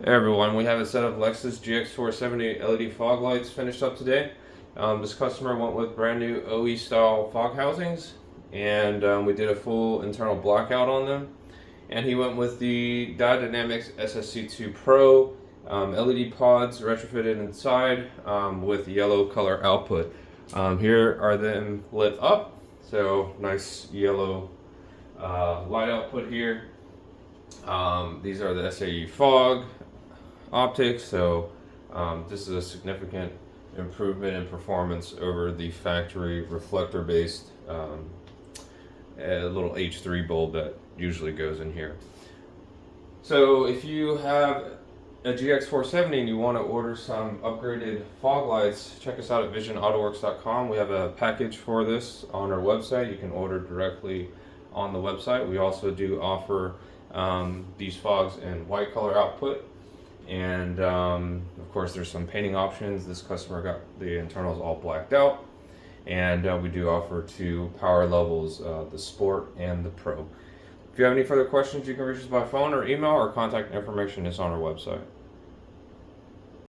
Hey everyone, we have a set of Lexus GX470 LED fog lights finished up today. This customer went with brand new OE style fog housings, and we did a full internal blackout on them. And he went with the Diode Dynamics SSC2 Pro LED pods retrofitted inside with yellow color output. Here are them lit up, so nice yellow light output here. These are the SAE fog optics, so this is a significant improvement in performance over the factory reflector based little H3 bulb that usually goes in here. So if you have a GX470 and you want to order some upgraded fog lights, check us out at VisionAutoworks.com. We have a package for this on our website. You can order directly on the website. We also do offer these fogs in white color output, and of course there's some painting options. This customer got the internals all blacked out, and we do offer two power levels, the Sport and the Pro. If you have any further questions, you can reach us by phone or email. Our contact information is on our website.